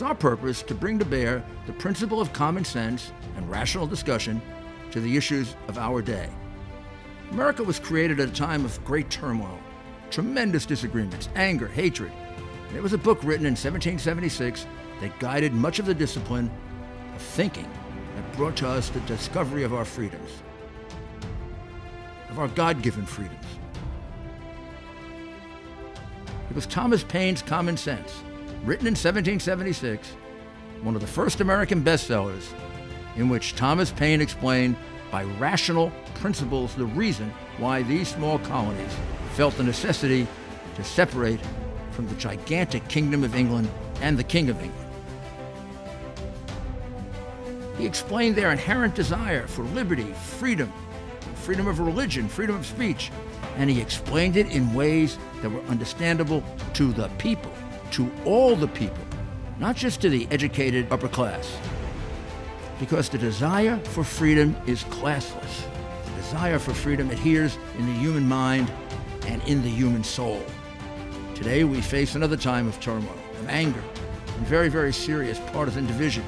It's our purpose to bring to bear the principle of common sense and rational discussion to the issues of our day. America was created at a time of great turmoil, tremendous disagreements, anger, hatred. And it was a book written in 1776 that guided much of the discipline of thinking that brought to us the discovery of our freedoms, of our God-given freedoms. It was Thomas Paine's Common Sense, written in 1776, one of the first American bestsellers, in which Thomas Paine explained by rational principles the reason why these small colonies felt the necessity to separate from the gigantic Kingdom of England and the King of England. He explained their inherent desire for liberty, freedom of religion, freedom of speech, and he explained it in ways that were understandable to the people, to all the people, not just to the educated upper class. Because the desire for freedom is classless. The desire for freedom adheres in the human mind and in the human soul. Today we face another time of turmoil, of anger, and very, very serious partisan division.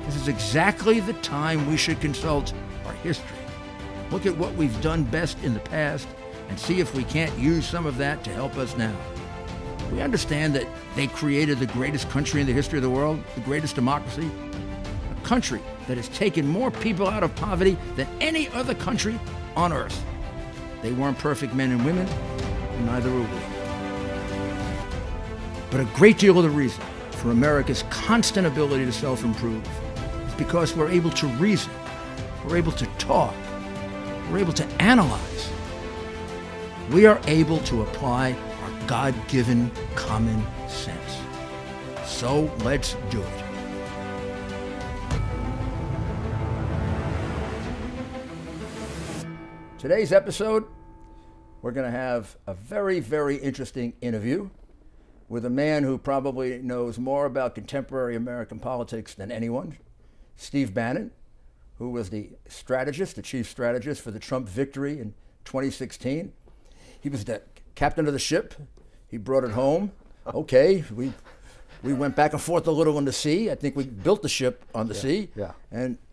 This is exactly the time we should consult our history. Look at what we've done best in the past and see if we can't use some of that to help us now. We understand that they created the greatest country in the history of the world, the greatest democracy, a country that has taken more people out of poverty than any other country on earth. They weren't perfect men and women, and neither are we. But a great deal of the reason for America's constant ability to self-improve is because we're able to reason, we're able to talk, we're able to analyze. We are able to apply our God-given common sense. So let's do it. Today's episode, we're going to have a very, very interesting interview with a man who probably knows more about contemporary American politics than anyone, Steve Bannon, who was the strategist, the chief strategist for the Trump victory in 2016. He was the captain of the ship. He brought it home. Okay, we went back and forth a little on the sea. I think we built the ship on the sea. Yeah.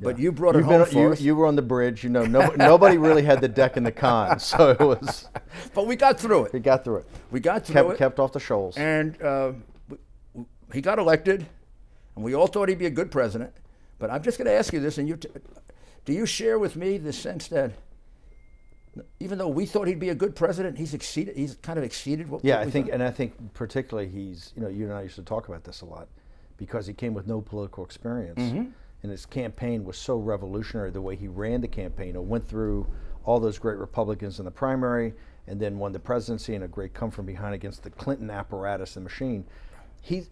But you brought it home for us. You were on the bridge. You know, nobody really had the deck in the con, so it was. But we got through it. We got through it. We got through it. Kept off the shoals. And he got elected, and we all thought he'd be a good president. But I'm just going to ask you this, and do you share with me the sense that even though we thought he'd be a good president, he's kind of exceeded what we thought? I think particularly he's, you and I used to talk about this a lot, because he came with no political experience, and his campaign was so revolutionary, the way he ran the campaign. Went through all those great Republicans in the primary, and then won the presidency, and a great come from behind against the Clinton apparatus and machine. He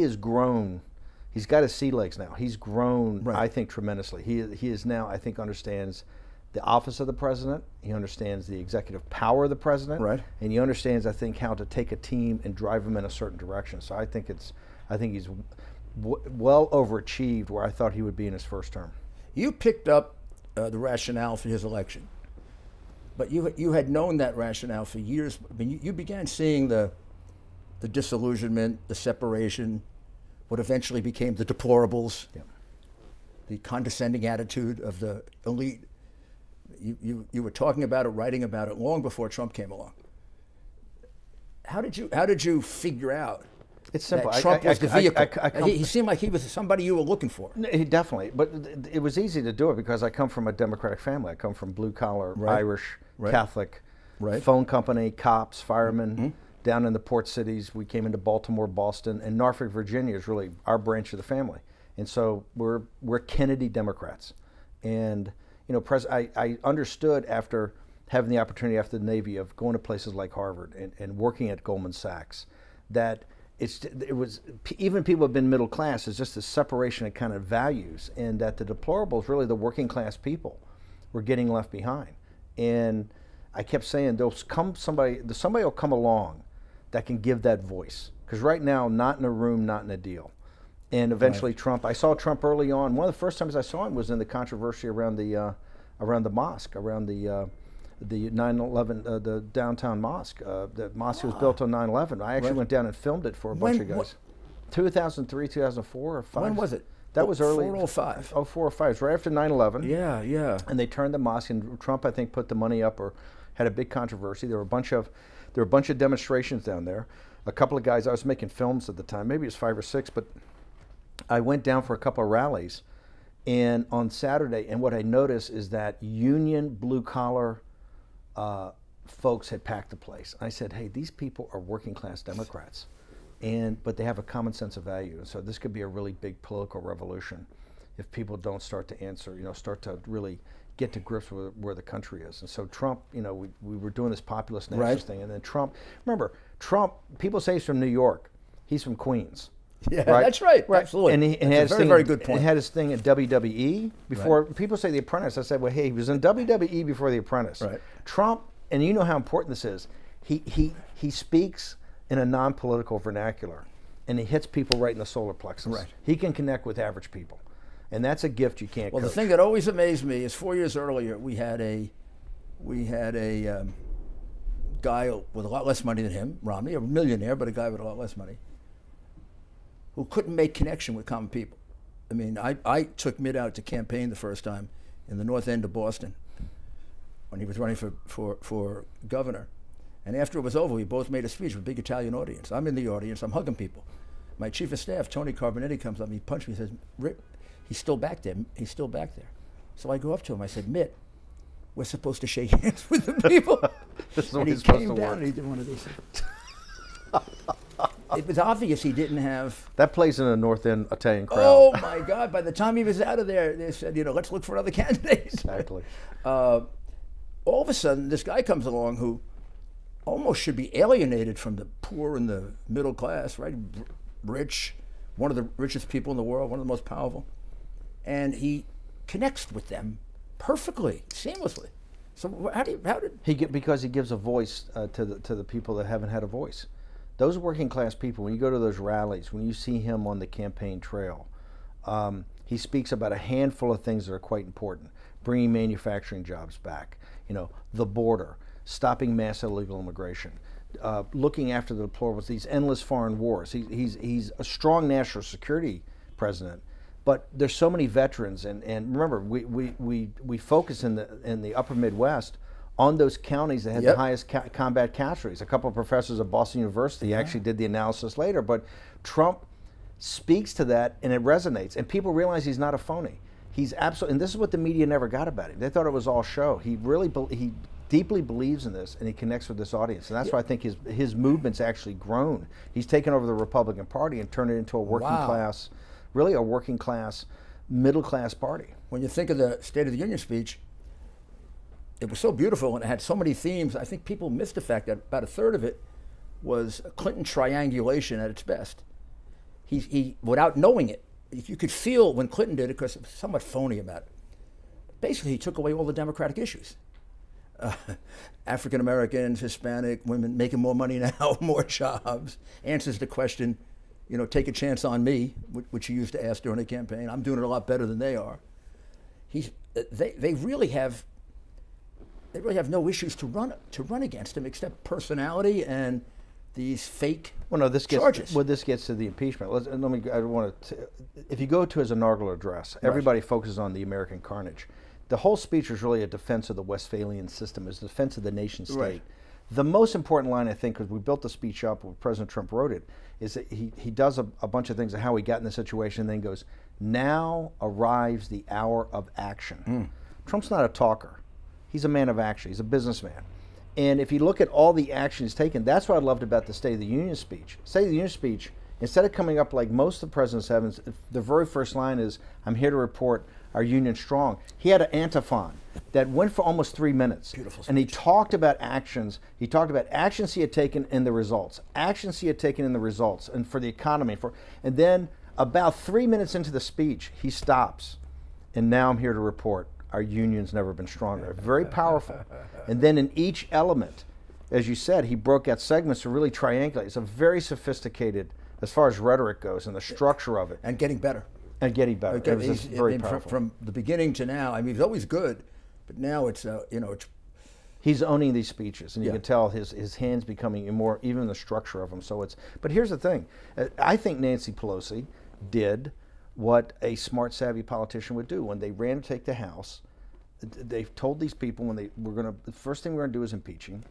has grown. He's got his sea legs now. He's grown, right. I think, tremendously. He is now, I think, understands the office of the president. He understands the executive power of the president, right. And he understands, I think, how to take a team and drive them in a certain direction. So I think he's well overachieved where I thought he would be in his first term. You picked up the rationale for his election, but you had known that rationale for years. I mean, you began seeing the disillusionment, the separation, what eventually became the deplorables, the condescending attitude of the elite. You were talking about it, writing about it long before Trump came along. How did you figure out? It's simple. That Trump was the vehicle. He seemed like he was somebody you were looking for. He definitely, but it was easy to do it because I come from a Democratic family. I come from blue collar, right. Irish, right. Catholic, right. Phone company, cops, firemen. Down in the port cities. We came into Baltimore, Boston, and Norfolk, Virginia is really our branch of the family. And so we're Kennedy Democrats. And I understood after having the opportunity after the Navy of going to places like Harvard and working at Goldman Sachs that it was even people who have been middle class, it's just a separation of kind of values, and that the deplorables, really the working class people, were getting left behind. And I kept saying somebody will come along that can give that voice. Because right now, not in a room, not in a deal. And eventually Trump, I saw Trump early on. One of the first times I saw him was in the controversy around the mosque, around the 9/11, the downtown mosque. The mosque was built on 9/11. I actually went down and filmed it for a bunch of guys. 2003, 2004 or 5. When was it? That was early. 4 or 5. Oh, 4 or 5. It was right after 9/11. Yeah, yeah. And they turned the mosque, and Trump, I think, put the money up or had a big controversy. There were a bunch of demonstrations down there. A couple of guys, I was making films at the time, maybe it was 5 or 6, but I went down for a couple of rallies and on Saturday, and what I noticed is that union blue collar folks had packed the place. I said, hey, these people are working class Democrats, but they have a common sense of value. And so this could be a really big political revolution if people don't start to answer, start to really get to grips with where the country is. And so Trump, we were doing this populist nationalist thing, and then Trump, remember, Trump, people say he's from New York. He's from Queens. Yeah, right? That's right. Absolutely. And he had a very good point. He had his thing at WWE before. People say The Apprentice. I said, well, hey, he was in WWE before The Apprentice. Right. Trump, and you know how important this is, he speaks in a non-political vernacular, and he hits people right in the solar plexus. Right. He can connect with average people, and that's a gift you can't coach. The thing that always amazed me is 4 years earlier we had a guy with a lot less money than him, Romney, a millionaire, but a guy with a lot less money, who couldn't make connection with common people. I mean, I took Mitt out to campaign the first time in the North End of Boston when he was running for governor. And after it was over, we both made a speech with a big Italian audience. I'm in the audience, I'm hugging people. My chief of staff, Tony Carbonetti, comes up and he punched me and says, Rick, he's still back there. He's still back there. So I go up to him, I said, Mitt, we're supposed to shake hands with the people. And he came down and he did one of these things. It was obvious he didn't have... That plays in a North End Italian crowd. Oh, my God. By the time he was out of there, they said, let's look for other candidates. Exactly. All of a sudden, this guy comes along who almost should be alienated from the poor and the middle class, right? Rich, one of the richest people in the world, one of the most powerful. And he connects with them perfectly, seamlessly. So how did... Because he gives a voice to the people that haven't had a voice. Those working class people, when you go to those rallies, when you see him on the campaign trail, he speaks about a handful of things that are quite important. Bringing manufacturing jobs back, the border, stopping mass illegal immigration, looking after the deplorables, these endless foreign wars. He's a strong national security president, but there's so many veterans, and remember, we focus in the upper Midwest on those counties that had the highest combat casualties. A couple of professors at Boston University actually did the analysis later, but Trump speaks to that and it resonates, and people realize he's not a phony. He's absolutely, and this is what the media never got about him. They thought it was all show. He really, he deeply believes in this, and he connects with this audience, and that's why I think his movement's actually grown. He's taken over the Republican Party and turned it into a working class, really a working class, middle class party. When you think of the State of the Union speech, it was so beautiful and it had so many themes. I think people missed the fact that about a third of it was Clinton triangulation at its best. He without knowing it, you could feel when Clinton did it, because it was somewhat phony about it. Basically, he took away all the Democratic issues. African Americans, Hispanic, women making more money now, more jobs. Answers the question, take a chance on me, which he used to ask during the campaign. I'm doing it a lot better than they are. They really have no issues to run against him except personality and these fake charges. This gets to the impeachment. If you go to his inaugural address, everybody focuses on the American carnage. The whole speech is really a defense of the Westphalian system, is a defense of the nation state. Right. The most important line, I think, because we built the speech up when President Trump wrote it, is that he does a bunch of things of how he got in the situation, and then goes, now arrives the hour of action. Trump's not a talker. He's a man of action. He's a businessman. And if you look at all the action he's taken, that's what I loved about the State of the Union speech. State of the Union speech, instead of coming up like most of the presidents have, the very first line is, I'm here to report our union strong. He had an antiphon that went for almost 3 minutes. Beautiful speech. And he talked about actions. He talked about actions he had taken and the results. Actions he had taken and the results, and for the economy. And then about 3 minutes into the speech, he stops. And now I'm here to report our union's never been stronger. Very powerful. And then in each element, as you said, he broke out segments to really triangulate. It's a very sophisticated, as far as rhetoric goes, and the structure of it. And getting better. And getting better. It was just very powerful. From the beginning to now, I mean, he's always good, but now it's, He's owning these speeches, and you can tell his hands becoming more, even the structure of them. So it's, but here's the thing. I think Nancy Pelosi did what a smart, savvy politician would do. When they ran to take the House, they told these people the first thing we're going to do is impeach him.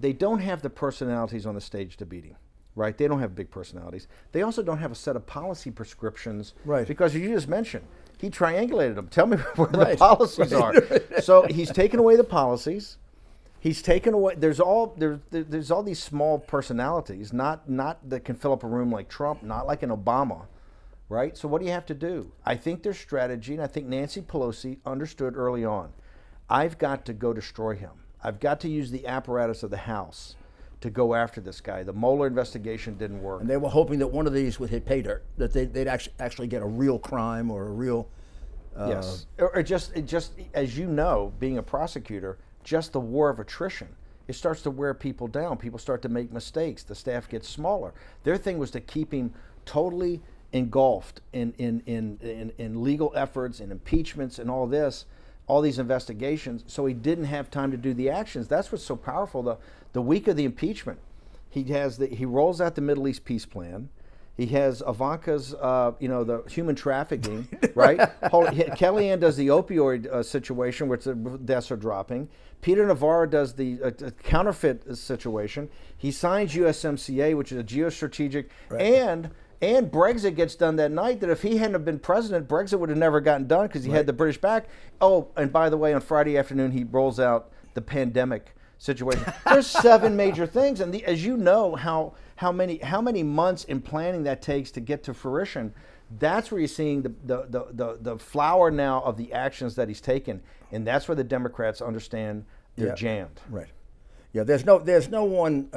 They don't have the personalities on the stage to beat him, right? They don't have big personalities. They also don't have a set of policy prescriptions, right? Because as you just mentioned, he triangulated them. Tell me where the policies are. So he's taken away the policies. He's taken away. There's all these small personalities, not that can fill up a room like Trump, not like an Obama, right? So what do you have to do? I think there's strategy, and I think Nancy Pelosi understood early on. I've got to go destroy him. I've got to use the apparatus of the House to go after this guy. The Mueller investigation didn't work, and they were hoping that one of these would hit pay dirt, that they'd actually get a real crime or a real. Yes, or just as you know, being a prosecutor. Just the war of attrition. It starts to wear people down. People start to make mistakes. The staff gets smaller. Their thing was to keep him totally engulfed in legal efforts and impeachments and all this, all these investigations, so he didn't have time to do the actions. That's what's so powerful. The week of the impeachment, he rolls out the Middle East peace plan. He has Ivanka's, the human trafficking, right? Kellyanne does the opioid situation, which the deaths are dropping. Peter Navarro does the counterfeit situation. He signs USMCA, which is a geostrategic, and Brexit gets done that night. That if he hadn't have been president, Brexit would have never gotten done because he had the British back. Oh, and by the way, on Friday afternoon, he rolls out the pandemic situation. There's 7 major things, and as you know, how many months in planning that takes to get to fruition. That's where you're seeing the flower now of the actions that he's taken, and that's where the Democrats understand they're jammed. Right. Yeah. There's no one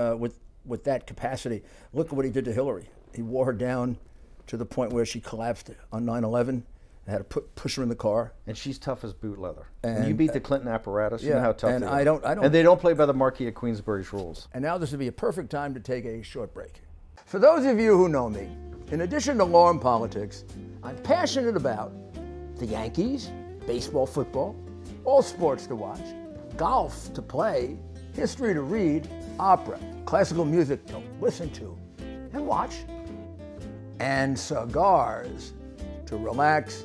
with that capacity. Look at what he did to Hillary. He wore her down to the point where she collapsed on 9/11. I had to push her in the car, and she's tough as boot leather. And you beat the Clinton apparatus. You know how tough they are. I don't. And they don't play by the Marquis of Queensberry's rules. And now this would be a perfect time to take a short break. For those of you who know me, in addition to law and politics, I'm passionate about the Yankees, baseball, football, all sports to watch, golf to play, history to read, opera, classical music to listen to and watch, and cigars to relax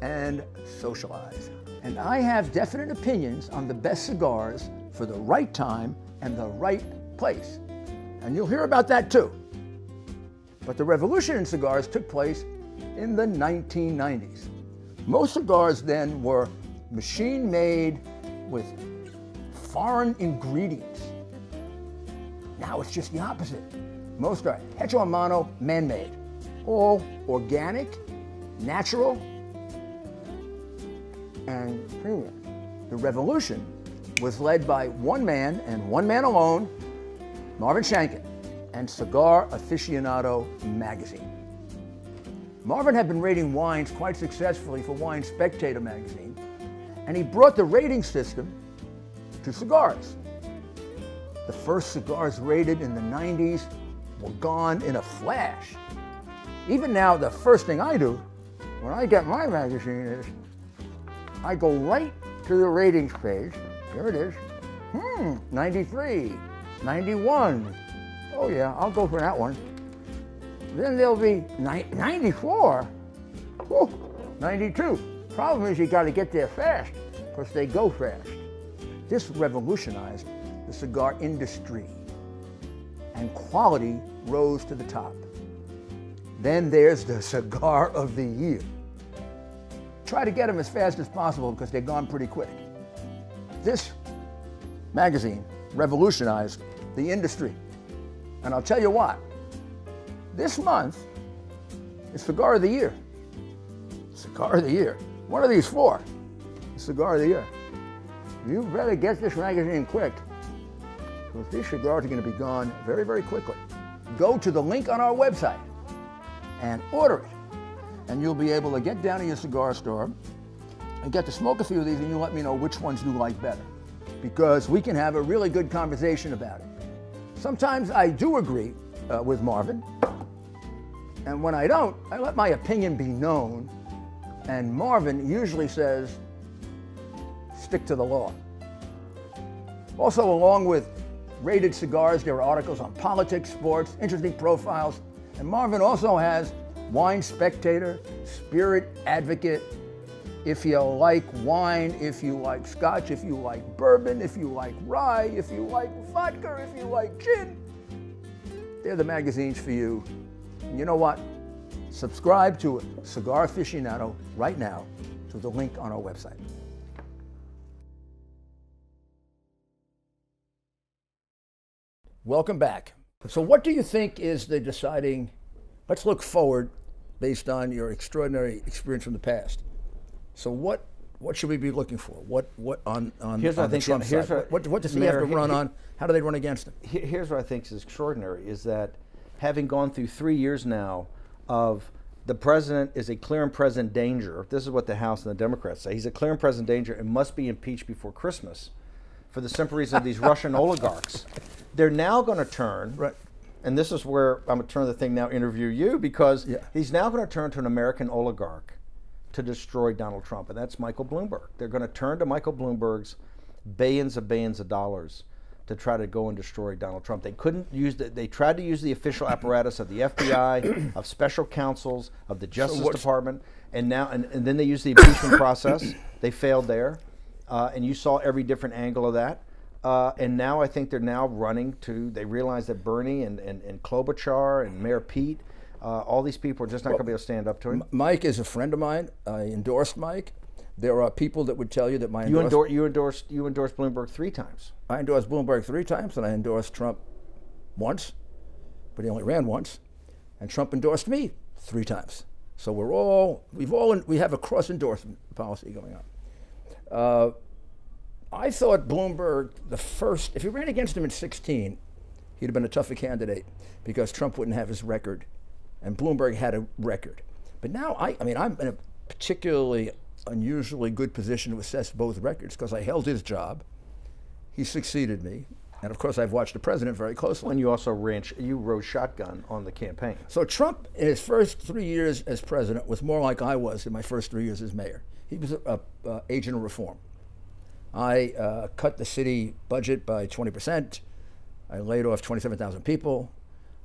and socialize. And I have definite opinions on the best cigars for the right time and the right place. And you'll hear about that too. But the revolution in cigars took place in the 1990s. Most cigars then were machine-made with foreign ingredients. Now it's just the opposite. Most are hecho a mano, man-made. All organic, natural, and premium. The revolution was led by one man and one man alone, Marvin Shanken, and Cigar Aficionado magazine. Marvin had been rating wines quite successfully for Wine Spectator magazine, and he brought the rating system to cigars. The first cigars rated in the 90s were gone in a flash. Even now, the first thing I do when I get my magazine is I go right to the ratings page. There it is. 93, 91. Oh yeah, I'll go for that one. Then there'll be 94. Whew, 92. Problem is you got to get there fast because they go fast. This revolutionized the cigar industry and quality rose to the top. Then there's the Cigar of the Year. Try to get them as fast as possible because they're gone pretty quick. This magazine revolutionized the industry. And I'll tell you what, this month is Cigar of the Year. Cigar of the Year. What are these for? Cigar of the Year. You better get this magazine quick because these cigars are going to be gone very, very quickly. Go to the link on our website and order it. And you'll be able to get down to your cigar store and get to smoke a few of these, and you let me know which ones you like better. Because we can have a really good conversation about it. Sometimes I do agree with Marvin, and when I don't, I let my opinion be known, and Marvin usually says, stick to the law. Also, along with rated cigars, there are articles on politics, sports, interesting profiles, and Marvin also has Wine Spectator, Spirit Advocate. If you like wine, if you like scotch, if you like bourbon, if you like rye, if you like vodka, if you like gin, they're the magazines for you. And you know what? Subscribe to Cigar Aficionado right now through the link on our website. Welcome back. So what do you think is the deciding, let's look forward based on your extraordinary experience from the past. So what should we be looking for? What on here's on what I think, Trump here's side? What does he have to run on? How do they run against him? Here's what I think is extraordinary, is that having gone through 3 years now of the president is a clear and present danger. This is what the House and the Democrats say. He's a clear and present danger and must be impeached before Christmas for the simple reason of these Russian oligarchs. They're now going to turn, right. And this is where I'm going to turn the thing now, interview you, because he's now going to turn to an American oligarch to destroy Donald Trump, and that's Michael Bloomberg. They're going to turn to Michael Bloomberg's billions of dollars to try to go and destroy Donald Trump. They couldn't use they tried to use the official apparatus of the FBI, of special counsels, of the Justice Department, and now and then they used the impeachment process. They failed there, and you saw every different angle of that. And now I think they're now running to, they realize that Bernie and Klobuchar and Mayor Pete, all these people are just not going to be able to stand up to him. Mike is a friend of mine. I endorsed Mike. There are people that would tell you that my endorsement... You endorsed Bloomberg 3 times. I endorsed Bloomberg 3 times, and I endorsed Trump once, but he only ran once. And Trump endorsed me 3 times. So we have a cross-endorsement policy going on. I thought Bloomberg, if he ran against him in 2016, he'd have been a tougher candidate because Trump wouldn't have his record, and Bloomberg had a record. But now, I'm in a particularly unusually good position to assess both records because I held his job. He succeeded me, and of course, I've watched the president very closely. And you also rode shotgun on the campaign. So Trump, in his first 3 years as president, was more like I was in my first 3 years as mayor. He was an agent of reform. I cut the city budget by 20%. I laid off 27,000 people.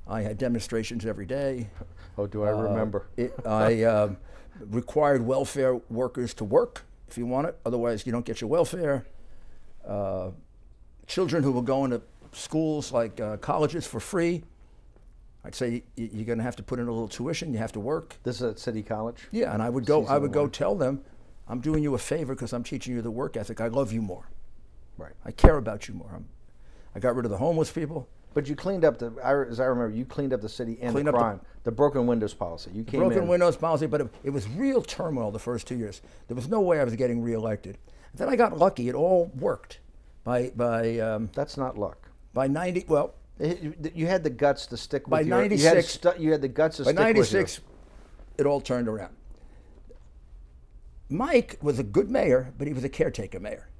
I had demonstrations every day. Oh, do I remember? I required welfare workers to work if you want it. Otherwise, you don't get your welfare. Children who were going to schools like colleges for free, I'd say you're going to have to put in a little tuition. You have to work. This is at City College? Yeah, and I would go tell them, I'm doing you a favor because I'm teaching you the work ethic. I love you more. Right. I care about you more. I got rid of the homeless people. But you cleaned up as I remember, you cleaned up the city and the crime. The broken windows policy. You came in. Broken windows policy, but it was real turmoil the first 2 years. There was no way I was getting reelected. And then I got lucky. It all worked. That's not luck. By 90, well. You had the guts to stick with by 96, you had the guts to stick with you. By 96, it all turned around. Mike was a good mayor, but he was a caretaker mayor.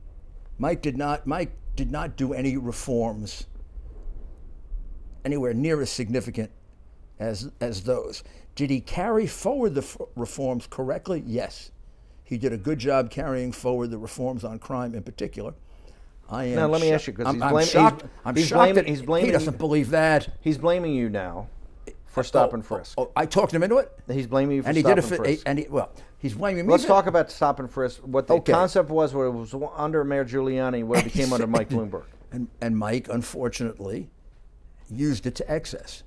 Mike did not do any reforms anywhere near as significant as those. Did he carry forward the reforms correctly? Yes. He did a good job carrying forward the reforms on crime in particular. Now let me ask you, because I'm shocked that he doesn't believe that. He's blaming you now for stop and frisk. I talked him into it. He's blaming you for stop and frisk. He's blaming me. Let's talk about stop and frisk. What the concept was, what it was under Mayor Giuliani, what it became under Mike Bloomberg. And Mike, unfortunately, used it to excess.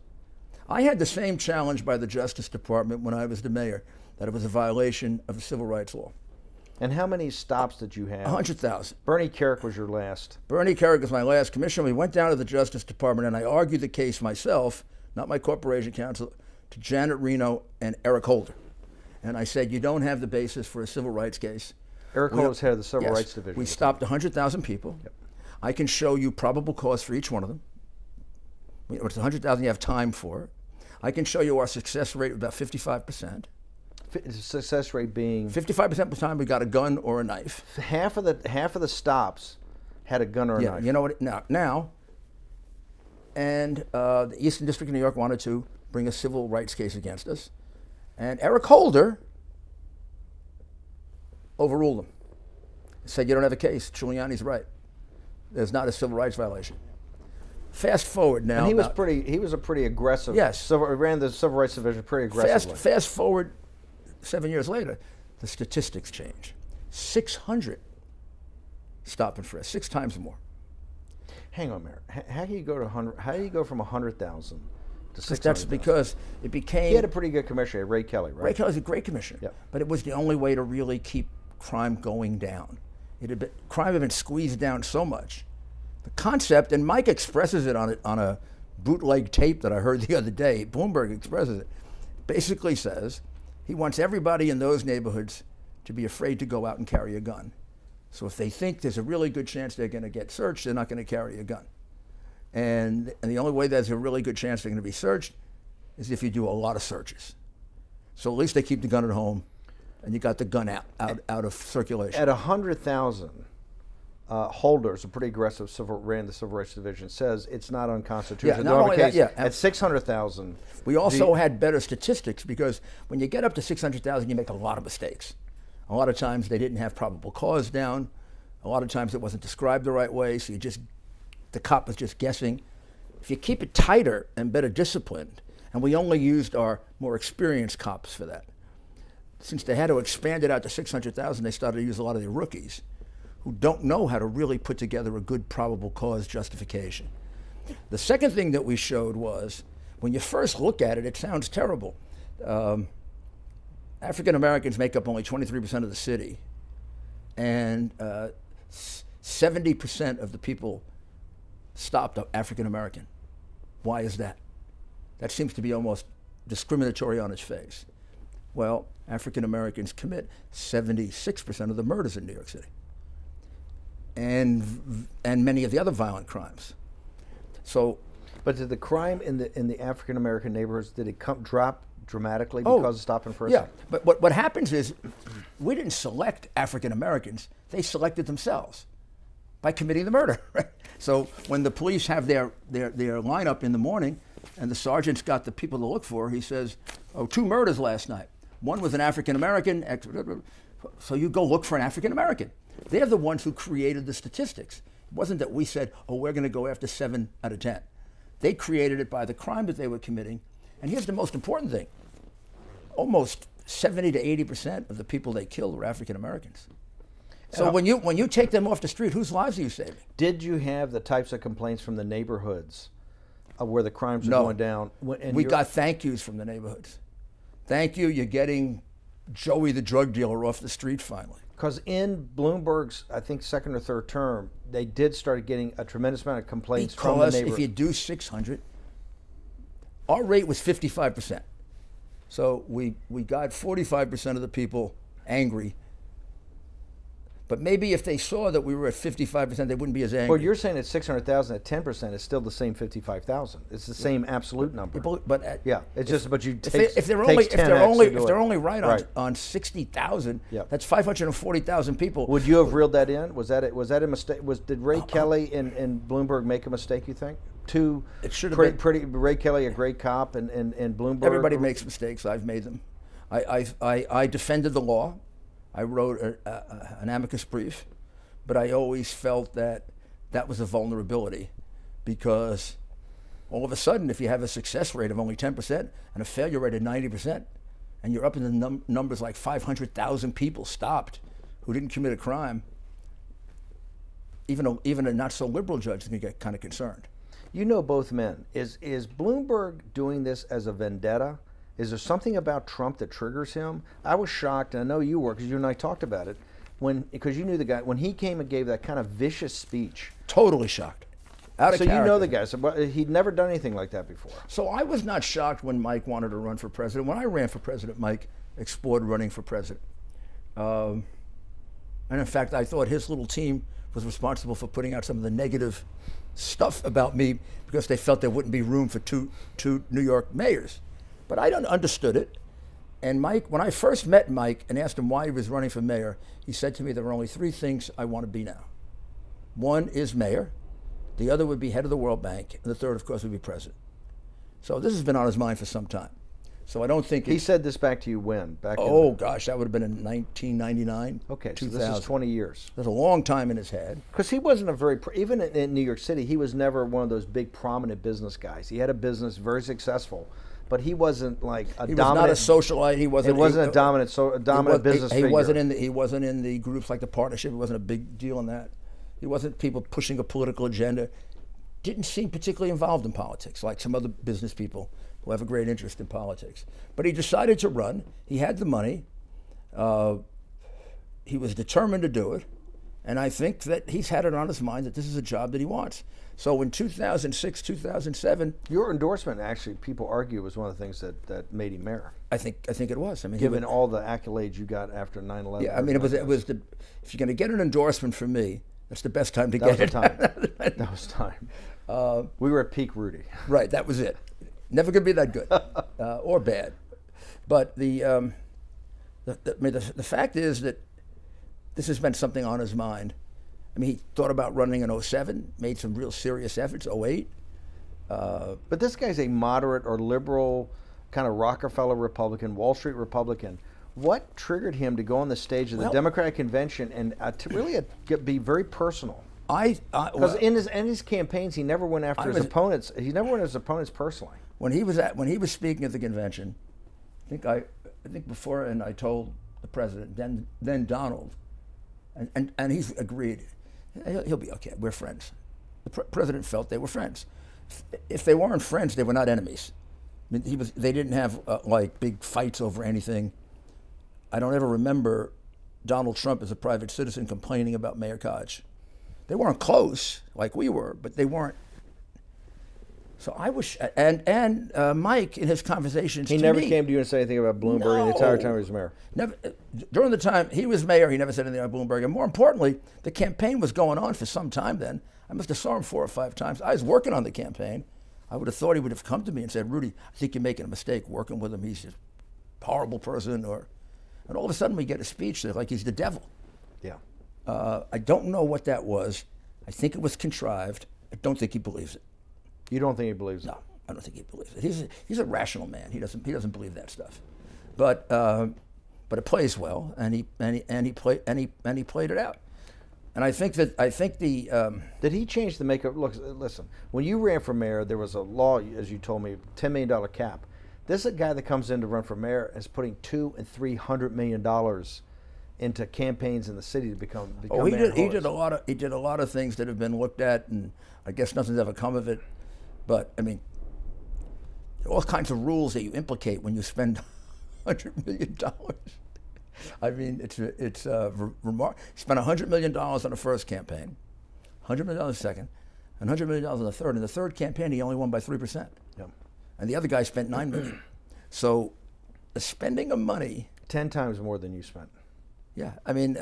I had the same challenge by the Justice Department when I was the mayor, that it was a violation of the civil rights law. And how many stops did you have? 100,000. Bernie Kerik was your last. Bernie Kerik was my last commissioner. We went down to the Justice Department, and I argued the case myself, not my corporation counsel, to Janet Reno and Eric Holder. And I said, you don't have the basis for a civil rights case. Eric Holder was head of the Civil Rights Division. We stopped 100,000 people. Yep. I can show you probable cause for each one of them. It's 100,000 you have time for. I can show you our success rate of about 55%. Success rate being 55% of the time we got a gun or a knife. Half of the stops had a gun or a knife. You know what? Now, and the Eastern District of New York wanted to bring a civil rights case against us, and Eric Holder overruled them. Said you don't have a case. Giuliani's right. there's not a civil rights violation. Fast forward now. And he was a pretty aggressive. Yes. Ran the Civil Rights Division pretty aggressively. Fast forward 7 years later, the statistics change. 600 stop and frisk, 6 times more. Hang on a minute. How do you go to 100? How do you go from 100,000 to 600,000? That's because it became. He had a pretty good commissioner, Ray Kelly, right? Ray Kelly's a great commissioner. Yep. But it was the only way to really keep crime going down. Crime had been squeezed down so much. The concept, and Mike expresses it on a bootleg tape that I heard the other day. Bloomberg expresses it. Basically says he wants everybody in those neighborhoods to be afraid to go out and carry a gun. So if they think there's a really good chance they're going to get searched, they're not going to carry a gun. And the only way there's a really good chance they're going to be searched is if you do a lot of searches. So at least they keep the gun at home, and you got the gun out of circulation. At 100,000, Holders, a pretty aggressive ran the Civil Rights Division, says it's not unconstitutional. Yeah, not only that, yeah. At 600,000. We also had better statistics because when you get up to 600,000, you make a lot of mistakes. A lot of times they didn't have probable cause down. A lot of times it wasn't described the right way, so the cop was just guessing. If you keep it tighter and better disciplined, and we only used our more experienced cops for that. Since they had to expand it out to 600,000, they started to use a lot of the rookies who don't know how to really put together a good probable cause justification. The second thing that we showed was, when you first look at it, it sounds terrible. African Americans make up only 23% of the city, and 70% of the people stopped African American. Why is that? That seems to be almost discriminatory on its face. Well, African Americans commit 76% of the murders in New York City, and many of the other violent crimes. So, but did the crime in the African American neighborhoods, did it drop dramatically because of stop and frisk? Yeah, but what happens is we didn't select African Americans; they selected themselves by committing the murder. Right? So when the police have their lineup in the morning, and the sergeant's got the people to look for, he says, "Oh, 2 murders last night. One was an African American." So you go look for an African American. They're the ones who created the statistics. It wasn't that we said, "Oh, we're going to go after 7 out of 10." They created it by the crime that they were committing. And here's the most important thing. Almost 70 to 80% of the people they killed were African Americans. So when you take them off the street, whose lives are you saving? Did you have the types of complaints from the neighborhoods where the crimes are going down? We got thank yous from the neighborhoods. Thank you, you're getting Joey the drug dealer off the street finally. Because in Bloomberg's, I think, second or third term, they did start getting a tremendous amount of complaints from the neighborhood. Because if you do 600, our rate was 55%. So we got 45% of the people angry. But maybe if they saw that we were at 55%, they wouldn't be as angry. Well, you're saying at 600,000 at 10%, it's still the same 55,000. It's the same absolute number. But yeah, it's just but you if they're only right on 60,000, that's 540,000 people. Would you have reeled that in? Was that a mistake? Did Ray Kelly and Bloomberg make a mistake? You think? It should have been Ray Kelly, a great cop, and Bloomberg. Everybody makes mistakes. I've made them. I defended the law. I wrote an amicus brief, but I always felt that was a vulnerability, because all of a sudden, if you have a success rate of only 10% and a failure rate of 90%, and you're up in the numbers like 500,000 people stopped who didn't commit a crime, even a not so liberal judge is going to get kind of concerned. You know both men. Is Bloomberg doing this as a vendetta? Is there something about Trump that triggers him? I was shocked, and I know you were, because you and I talked about it, because you knew the guy, when he came and gave that kind of vicious speech. Totally shocked. Out of character. You know the guy, so he'd never done anything like that before. So I was not shocked when Mike wanted to run for president. When I ran for president, Mike explored running for president. And in fact, I thought his little team was responsible for putting out some of the negative stuff about me because they felt there wouldn't be room for two New York mayors. But I understood it. And Mike, when I first met Mike and asked him why he was running for mayor, he said to me, there are only 3 things I want to be now. One is mayor, the other would be head of the World Bank, and the third, of course, would be president. So this has been on his mind for some time. So I don't think he said this back to you when? Gosh, that would have been in 1999. Okay, so this is 20 years. There's a long time in his head. Because he wasn't even in New York City, he was never one of those big prominent business guys. He had a business, very successful, but he wasn't like a he dominant. Was not a socialite. He wasn't. It wasn't a dominant business figure. He wasn't in the groups like the partnership. It wasn't a big deal in that. He wasn't people pushing a political agenda. Didn't seem particularly involved in politics like some other business people who have a great interest in politics. But he decided to run. He had the money. He was determined to do it. And I think that he's had it on his mind that this is a job that he wants. So in 2006, 2007... Your endorsement, actually, people argue, was one of the things that made him mayor. I think it was. I mean, given all the accolades you got after 9/11. Yeah, I mean, it was if you're going to get an endorsement from me, that's the best time to get it. That was time. We were at peak Rudy. Right, that was it. Never going to be that good or bad. But the fact is that this has been something on his mind. I mean, he thought about running in 07, made some real serious efforts, 08. But this guy's a moderate or liberal kind of Rockefeller Republican, Wall Street Republican. What triggered him to go on the stage of the Democratic convention and to really be very personal? Because in his campaigns, he never went after his opponents. He never went at his opponents personally. When he was speaking at the convention, I think before, and I told the president, then Donald, and he's agreed. He'll be okay. We're friends. The president felt they were friends. If they weren't friends, they were not enemies. I mean, they didn't have like big fights over anything. I don't ever remember Donald Trump as a private citizen complaining about Mayor Koch. They weren't close like we were, but they weren't. So I wish, and Mike in his conversations, he never came to you and said anything about Bloomberg the entire time he was mayor. Never. During the time he was mayor, he never said anything about Bloomberg. And more importantly, the campaign was going on for some time then. I must have saw him 4 or 5 times. I was working on the campaign. I would have thought he would have come to me and said, "Rudy, I think you're making a mistake working with him. He's just a horrible person." And all of a sudden we get a speech that like he's the devil. Yeah. I don't know what that was. I think it was contrived. I don't think he believes it. You don't think he believes it? No, I don't think he believes it. He's a rational man. He doesn't believe that stuff. But it plays well, and he played it out. And I think the did he change the makeup? Look, listen. When you ran for mayor, there was a law, as you told me, $10 million cap. This is a guy that comes in to run for mayor and is putting $200 and $300 million into campaigns in the city to become mayor. He did a lot of things that have been looked at, and I guess nothing's ever come of it. But I mean, all kinds of rules that you implicate when you spend $100 million. I mean, it's remarkable. He spent $100 million on the first campaign, $100 million on the second, and $100 million on the third. In the third campaign, he only won by 3%. Yeah. And the other guy spent $9 million. So the spending of money. 10 times more than you spent. Yeah, I mean,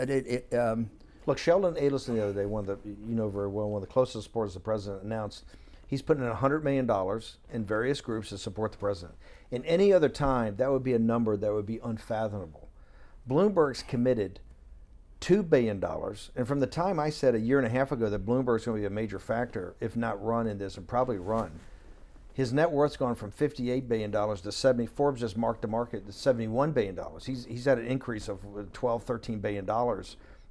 look, Sheldon Adelson the other day, one of the closest supporters the president announced, he's putting in $100 million in various groups to support the president. In any other time, that would be a number that would be unfathomable. Bloomberg's committed $2 billion, and from the time I said a year and a half ago that Bloomberg's going to be a major factor, if not run in this, and probably run, his net worth's gone from $58 billion to 70. Forbes just marked the market to $71 billion. He's had an increase of $12, $13 billion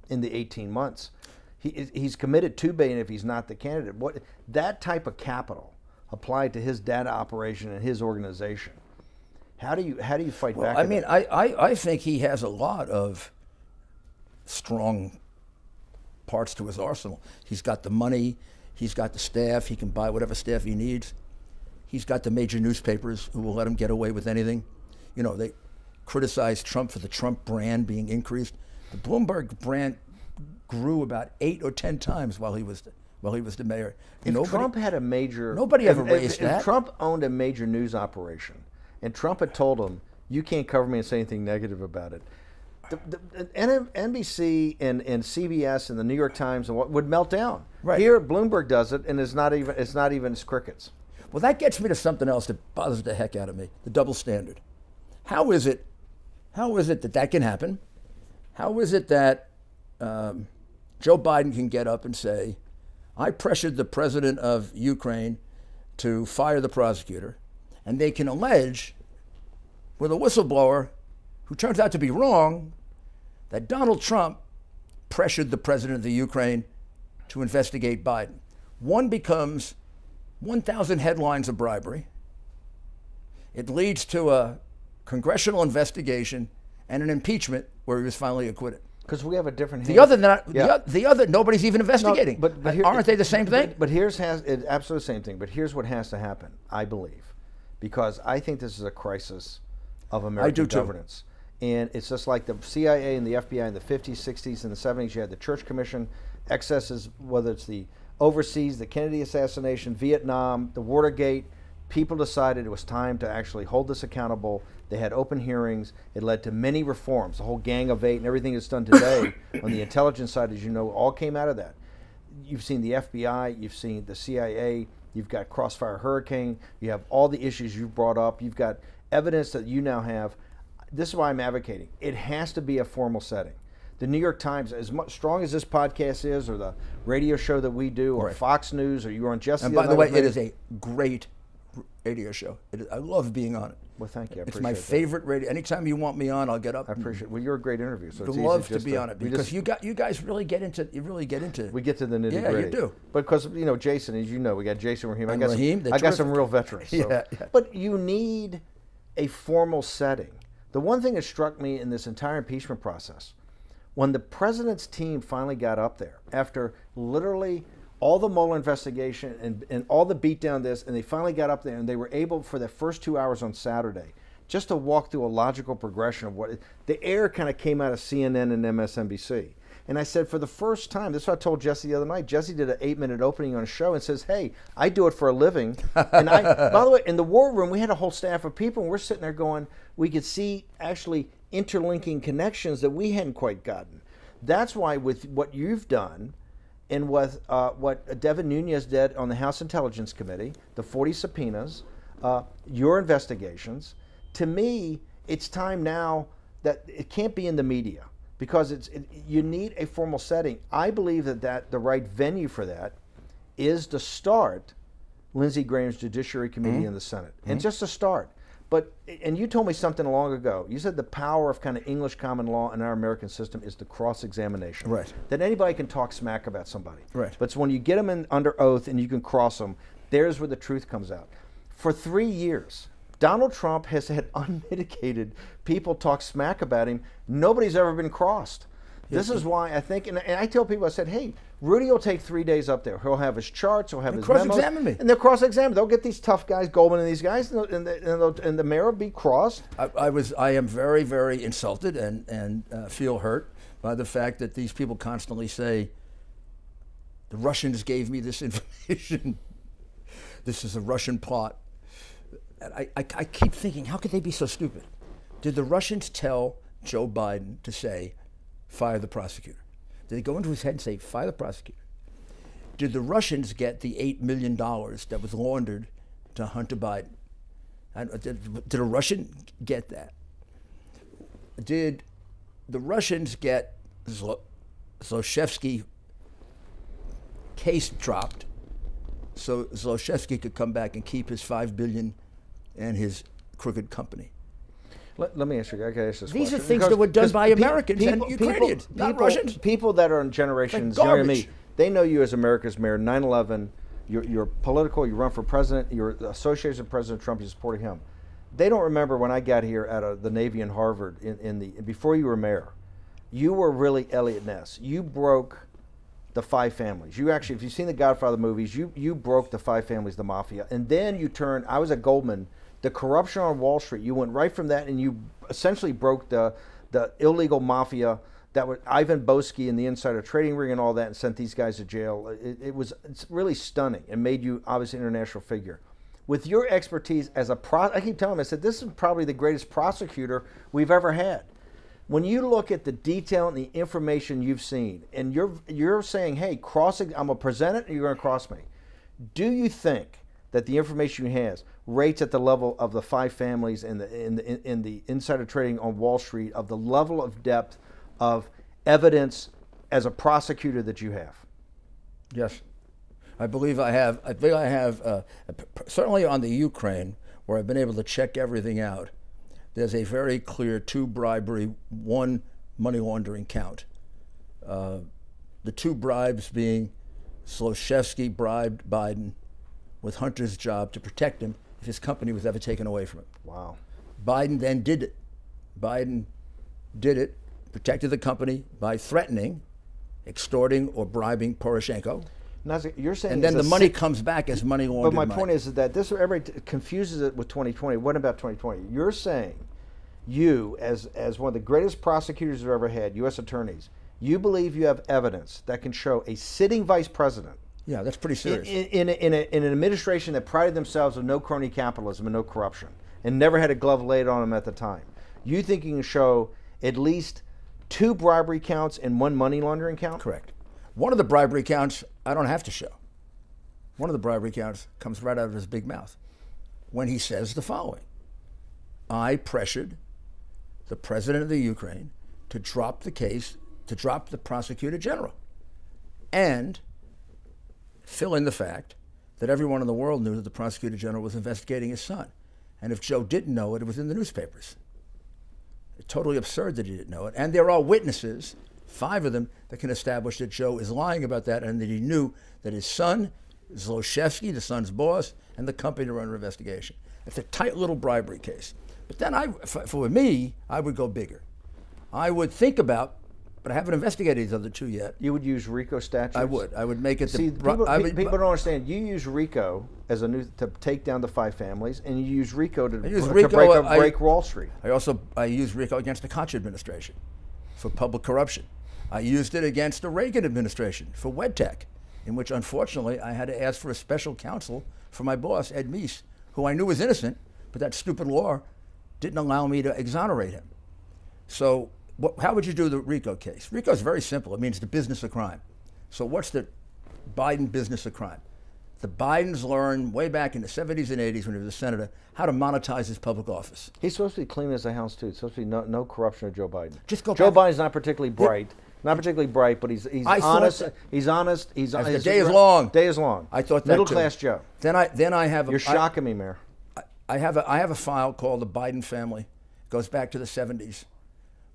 in the 18 months. He's committed $2 billion if he's not the candidate. What that type of capital applied to his data operation and his organization? How do you fight back? I mean, I think he has a lot of strong parts to his arsenal. He's got the money. He's got the staff. He can buy whatever staff he needs. He's got the major newspapers who will let him get away with anything. You know, they criticize Trump for the Trump brand being increased. The Bloomberg brand grew about 8 or 10 times while he was the mayor. Trump had a major, nobody ever raised that. If Trump owned a major news operation, and Trump had told him, "You can't cover me and say anything negative about it," the NBC and CBS and the New York Times and what would melt down. Right. Here, Bloomberg does it, and it's not even crickets. Well, that gets me to something else that bothers the heck out of me: the double standard. How is it that can happen? How is it that Joe Biden can get up and say, "I pressured the president of Ukraine to fire the prosecutor," and they can allege with a whistleblower who turns out to be wrong, that Donald Trump pressured the president of the Ukraine to investigate Biden. One becomes 1,000 headlines of bribery. It leads to a congressional investigation and an impeachment where he was finally acquitted. Because we have a different. The other, nobody's even investigating. No, but aren't they the same thing? But it's absolutely the same thing. But here's what has to happen, I believe, because I think this is a crisis of American governance. And it's just like the CIA and the FBI in the 50s, 60s, and the 70s. You had the Church Commission, excesses, whether it's the overseas, the Kennedy assassination, Vietnam, the Watergate. People decided it was time to actually hold this accountable. They had open hearings. It led to many reforms. The whole Gang of Eight and everything that's done today on the intelligence side, as you know, all came out of that. You've seen the FBI, you've seen the CIA, you've got Crossfire Hurricane, you have all the issues you've brought up, you've got evidence that you now have. This is why I'm advocating. It has to be a formal setting. The New York Times, as much strong as this podcast is, or the radio show that we do, or Fox News, or you were on Jesse. And by the way, it is a great radio show. I love being on it. Well, thank you. It's my favorite radio. Anytime you want me on, I'll get up. I appreciate it. Well, you're a great interview. So I'd love to be on it because you guys really get into. We get to the nitty gritty. Yeah, you do. Because Jason, as you know, we got Jason Rahim. I got some real veterans. So. Yeah. But you need a formal setting. The one thing that struck me in this entire impeachment process, when the president's team finally got up there after literally all the Mueller investigation and all the beatdown this, and they finally got up there and they were able for the first 2 hours on Saturday just to walk through a logical progression of what the air kind of came out of CNN and MSNBC. And I said, for the first time, this is what I told Jesse the other night. Jesse did an 8-minute opening on a show and says, hey, I do it for a living. And by the way, in the war room, we had a whole staff of people, and we're sitting there going, we could see actually interlinking connections that we hadn't quite gotten. That's why with what you've done and with what Devin Nunes did on the House Intelligence Committee, the 40 subpoenas, your investigations, to me, it's time now that it can't be in the media. Because you need a formal setting. I believe that the right venue for that is to start Lindsey Graham's Judiciary Committee in the Senate. And just to start. And you told me something long ago. You said the power of kind of English common law in our American system is the cross-examination. Right. That anybody can talk smack about somebody. Right. But it's when you get them under oath and you can cross them, there's where the truth comes out. For 3 years, Donald Trump has had unmitigated people talk smack about him. Nobody's ever been crossed. This is why I think, and I tell people, I said, hey, Rudy will take 3 days up there. He'll have his charts, he'll have his memos. Cross-examine me. And they'll cross-examine. They'll get these tough guys, Goldman and these guys, and the mayor will be crossed. I am very, very insulted and feel hurt by the fact that these people constantly say, the Russians gave me this information. This is a Russian plot. I keep thinking, how could they be so stupid? Did the Russians tell Joe Biden to say, fire the prosecutor? Did they go into his head and say, fire the prosecutor? Did the Russians get the $8 million that was laundered to Hunter Biden? Did a Russian get that? Did the Russians get Zlochevsky case dropped so Zlochevsky could come back and keep his $5 billion and his crooked company? Let me ask you. I got to ask this These question. are things that were done by Americans and Ukrainians, not Russians. People that are in generations younger than me, they know you as America's mayor. 9/11, you're political. You run for president. You're associated with President Trump. You're supporting him. They don't remember when I got here out of the Navy and Harvard before you were mayor. You were really Elliot Ness. You broke the five families. You actually, if you've seen the Godfather movies, you broke the five families, the mafia, and then you turned. I was at Goldman. The corruption on Wall Street, you went right from that and you essentially broke the illegal mafia that was Ivan Boesky and the insider trading ring and all that and sent these guys to jail. It's really stunning and made you obviously an international figure. With your expertise as I keep telling them, I said, this is probably the greatest prosecutor we've ever had. When you look at the detail and the information you've seen and you're saying, hey, I'm going to present it and you're going to cross me. Do you think that the information you have rates at the level of the five families in the insider trading on Wall Street, of the level of depth of evidence as a prosecutor that you have? Yes, I believe I have. I think I have certainly on the Ukraine, where I've been able to check everything out. there's a very clear 2 bribery, 1 money laundering count. The 2 bribes being Zlochevsky bribed Biden with Hunter's job to protect him if his company was ever taken away from him. Wow. Biden then did it. Biden did it, protected the company by threatening, extorting, or bribing Poroshenko. Now, you're saying, and then the money comes back as money laundered money. But my point is that this, everybody confuses it with 2020. What about 2020? You're saying, you, as one of the greatest prosecutors we've ever had, U.S. attorneys, you believe you have evidence that can show a sitting vice president. Yeah, that's pretty serious. In an administration that prided themselves on no crony capitalism and no corruption, and never had a glove laid on them at the time. You think you can show at least 2 bribery counts and 1 money laundering count? Correct. One of the bribery counts I don't have to show. One of the bribery counts comes right out of his big mouth when he says the following: I pressured the president of the Ukraine to drop the case, to drop the prosecutor general, and fill in the fact that everyone in the world knew that the prosecutor general was investigating his son. And if Joe didn't know it, it was in the newspapers. It's totally absurd that he didn't know it. And there are witnesses, 5 of them, that can establish that Joe is lying about that and that he knew that his son, Zlochevsky, the son's boss, and the company were under investigation. It's a tight little bribery case. But then for me, I would go bigger. I would think about, but I haven't investigated these other 2 yet. You would use RICO statutes? I would. I would make it. See, people don't understand. You use RICO as to take down the 5 families, and you use RICO to break Wall Street. I use RICO against the Koch administration for public corruption. I used it against the Reagan administration for WedTech, in which unfortunately I had to ask for a special counsel for my boss, Ed Meese, who I knew was innocent, but that stupid law didn't allow me to exonerate him. So how would you do the RICO case? RICO is very simple. It means the business of crime. So what's the Biden business of crime? The Bidens learned way back in the 70s and 80s when he was a senator how to monetize his public office. He's supposed to be clean as a house too. It's supposed to be no corruption of Joe Biden. Joe Biden's not particularly bright. Not particularly bright, but he's honest. He's honest. The day is long. Day is long. I thought that middle class Joe. Then I have. You're shocking me, Mayor. I have a file called the Biden family. It goes back to the 70s,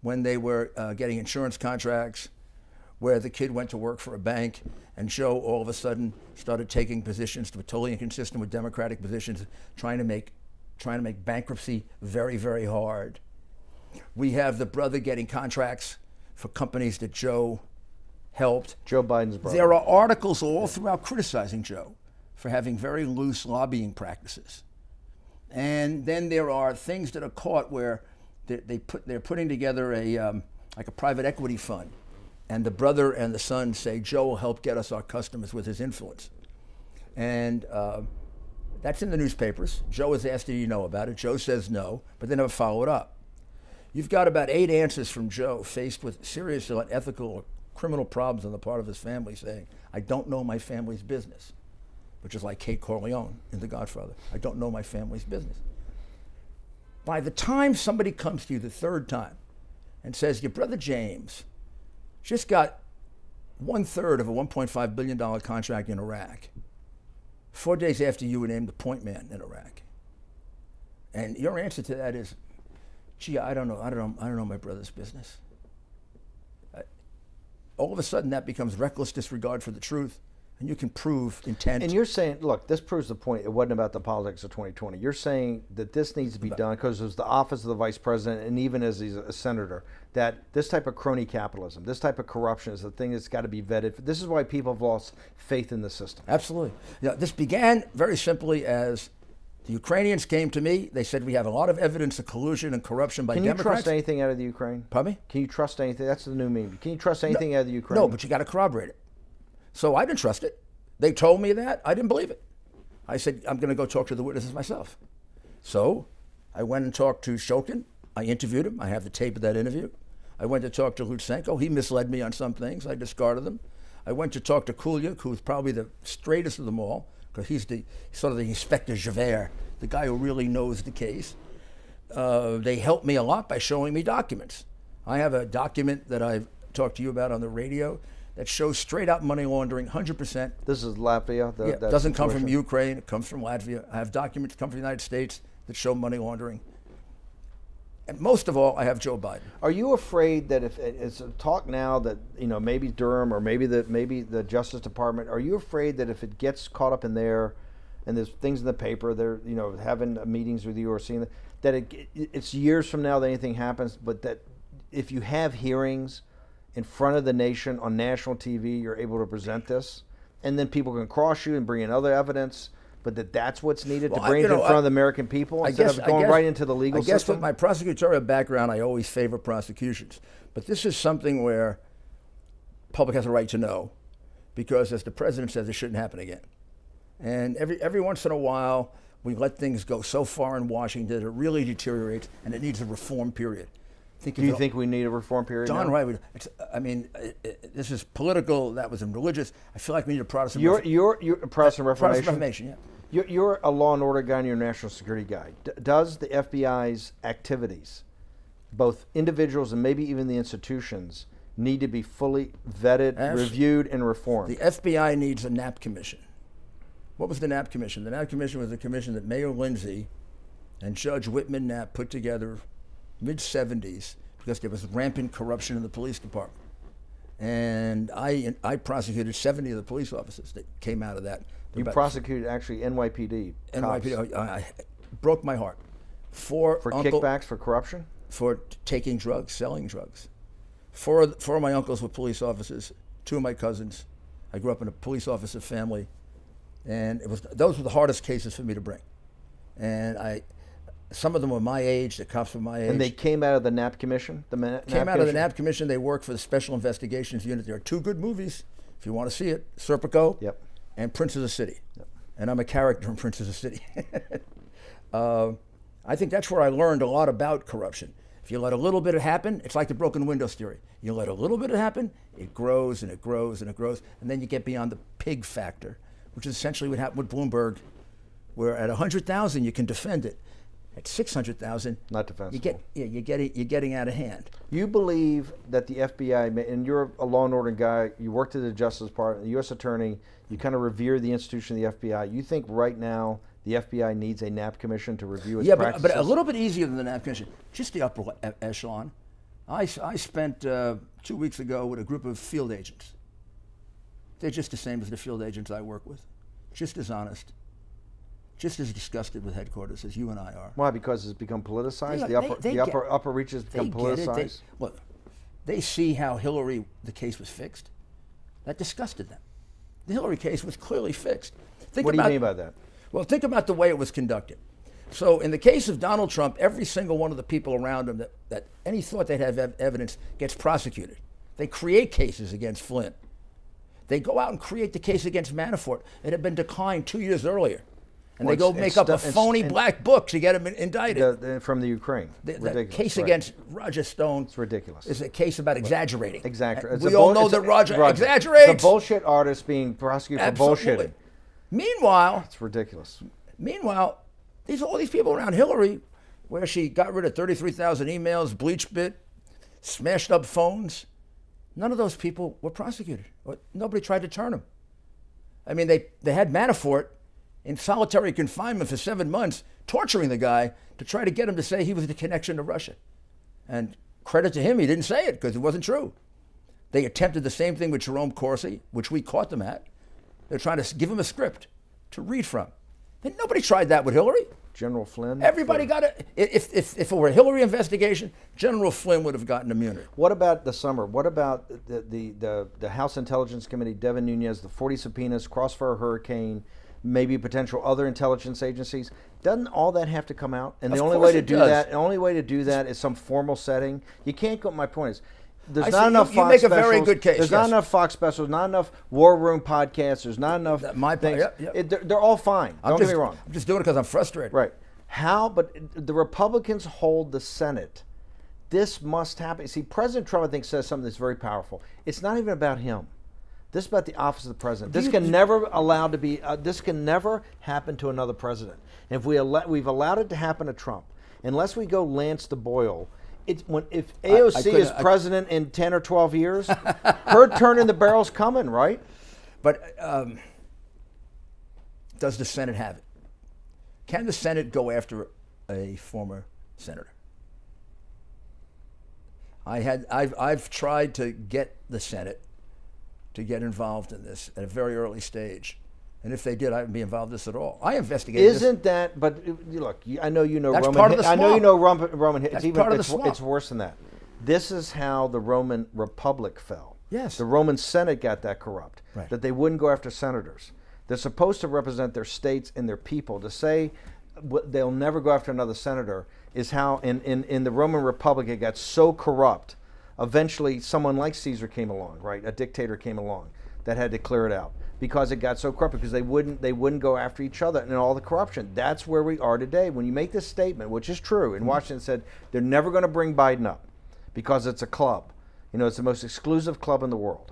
when they were getting insurance contracts, where the kid went to work for a bank, and Joe all of a sudden started taking positions that were totally inconsistent with Democratic positions, trying to make bankruptcy very, very hard. We have the brother getting contracts for companies that Joe helped. Joe Biden's brother. There are articles all throughout criticizing Joe for having very loose lobbying practices. And then there are things that are caught where they're putting together like a private equity fund, and the brother and the son say Joe will help get us our customers with his influence, and that's in the newspapers. Joe is asked, "Did you know about it?" Joe says no, but they never follow it up. You've got about 8 answers from Joe faced with serious unethical or criminal problems on the part of his family, saying, "I don't know my family's business," which is like Kate Corleone in The Godfather. I don't know my family's business. By the time somebody comes to you the 3rd time and says, your brother James just got 1/3 of a $1.5 billion contract in Iraq, 4 days after you were named the point man in Iraq, and your answer to that is, gee, I don't know my brother's business. All of a sudden that becomes reckless disregard for the truth, and you can prove intent. And you're saying, look, this proves the point. It wasn't about the politics of 2020. You're saying that this needs to be done because it was the office of the vice president, and even as he's a senator, that this type of crony capitalism, this type of corruption is the thing that's got to be vetted. This is why people have lost faith in the system. Absolutely. Yeah, this began very simply as the Ukrainians came to me. They said, we have a lot of evidence of collusion and corruption by Democrats. Can you trust anything out of the Ukraine? Pardon me? Can you trust anything? That's the new meme. Can you trust anything out of the Ukraine? No, but you got to corroborate it. So I didn't trust it. They told me that. I didn't believe it. I said, I'm going to go talk to the witnesses myself. So I went and talked to Shokin. I interviewed him. I have the tape of that interview. I went to talk to Lutsenko. He misled me on some things. I discarded them. I went to talk to Kulyk, who's probably the straightest of them all, because he's sort of the Inspector Javert, the guy who really knows the case. They helped me a lot by showing me documents. I have a document that I've talked to you about on the radio that shows straight out money laundering, 100%. This is Latvia? Yeah, it doesn't come from Ukraine, it comes from Latvia. I have documents that come from the United States that show money laundering. And most of all, I have Joe Biden. Are you afraid that if it's a talk now that maybe Durham or maybe the Justice Department, are you afraid that if it gets caught up in there, and there's things in the paper, they're having meetings with you or seeing that it's years from now that anything happens, but that if you have hearings in front of the nation on national TV, you're able to present this, and then people can cross you and bring in other evidence. But that's what's needed to bring it in front of the American people instead of going right into the legal system? I guess with my prosecutorial background, I always favor prosecutions. But this is something where the public has a right to know, because as the president says, it shouldn't happen again. And every once in a while, we let things go so far in Washington that it really deteriorates, and it needs a reform period. Do you think we need a reform period now? Darn right. This is political. That was in religious. I feel like we need a Protestant. You're a Protestant Reformation? Protestant Reformation, yeah. You're a law and order guy and you're a national security guy. Does the FBI's activities, both individuals and maybe even the institutions, need to be fully vetted, reviewed, and reformed? The FBI needs a Knapp Commission. What was the Knapp Commission? The Knapp Commission was a commission that Mayor Lindsay and Judge Whitman Knapp put together mid-'70s because there was rampant corruption in the police department. And I prosecuted 70 of the police officers that came out of that. You prosecuted actually NYPD cops. NYPD, I broke my heart. For kickbacks, for corruption? For taking drugs, selling drugs. Four of my uncles were police officers, 2 of my cousins. I grew up in a police officer family. And those were the hardest cases for me to bring. And some of them were my age, the cops were my age. And they came out of the Knapp Commission? Came out of the Knapp Commission. They worked for the Special Investigations Unit. There are 2 good movies, if you want to see it, Serpico and Prince of the City. Yep. And I'm a character in Prince of the City. I think that's where I learned a lot about corruption. If you let a little bit happen, it's like the broken windows theory. You let a little bit happen, it grows and it grows and it grows, and then you get beyond the pig factor, which is essentially what happened with Bloomberg, where at 100,000 you can defend it. At 600,000, not defensible. You're getting out of hand. You believe that the FBI, and you're a law and order guy, you worked at the Justice Department, the U.S. Attorney, you kind of revere the institution of the FBI. You think right now the FBI needs a Knapp Commission to review its practices? But a little bit easier than the Knapp Commission, just the upper echelon. I spent 2 weeks ago with a group of field agents. They're just the same as the field agents I work with, just as honest. Just as disgusted with headquarters as you and I are. Why? Because it's become politicized? The upper reaches become politicized? Look, they see how Hillary, the case was fixed. That disgusted them. The Hillary case was clearly fixed. What do you mean by that? Well, think about the way it was conducted. So in the case of Donald Trump, every single one of the people around him that any thought they'd have evidence gets prosecuted. They create cases against Flynn. They go out and create the case against Manafort. It had been declined 2 years earlier. And they go make up a phony black book to get him indicted. From the Ukraine. The case against Roger Stone. It's ridiculous. Is a case about exaggerating. Exactly. We all know that Roger exaggerates. The bullshit artist being prosecuted for bullshitting. Meanwhile, it's ridiculous. Meanwhile, all these people around Hillary, where she got rid of 33,000 emails, bleach bit, smashed up phones, none of those people were prosecuted. Nobody tried to turn them. I mean, they had Manafort in solitary confinement for 7 months, torturing the guy to try to get him to say he was the connection to Russia. And credit to him, he didn't say it because it wasn't true. They attempted the same thing with Jerome Corsi, which we caught them at. They're trying to give him a script to read from. And nobody tried that with Hillary. General Flynn? Everybody got it. If it were a Hillary investigation, General Flynn would have gotten immunity. What about the summer? What about the House Intelligence Committee, Devin Nunes, the 40 subpoenas, Crossfire Hurricane, maybe potential other intelligence agencies? Doesn't all that have to come out? And the only way to do that is some formal setting. You can't go. My point is, there's not enough Fox specials. You make a very good case. There's not enough Fox specials. Not enough War Room podcasts. There's not enough things. They're all fine. Don't get me wrong. I'm just doing it because I'm frustrated. Right. How? But the Republicans hold the Senate. This must happen. See, President Trump, I think, says something that's very powerful. It's not even about him. This is about the office of the president. This can never allowed to be. This can never happen to another president. And if we've allowed it to happen to Trump, unless we go Lance the Boyle, if AOC is president in 10 or 12 years, her turn in the barrel's coming, right? But does the Senate have it? Can the Senate go after a former senator? I've tried to get the Senate to get involved in this at a very early stage. And if they did, I wouldn't be involved in this at all. I investigated Isn't that, but look, I know you know That's Roman. part of the swamp. I know you know Roman. That's part of the swamp. It's worse than that. This is how the Roman Republic fell. Yes. The Roman Senate got that corrupt, right. that they wouldn't go after senators. They're supposed to represent their states and their people. To say they'll never go after another senator is how, in the Roman Republic, it got so corrupt. Eventually, someone like Caesar came along, right? A dictator came along that had to clear it out because it got so corrupt, because they wouldn't go after each other and all the corruption. That's where we are today. When you make this statement, which is true, and Washington said they're never going to bring Biden up because it's a club. You know, it's the most exclusive club in the world.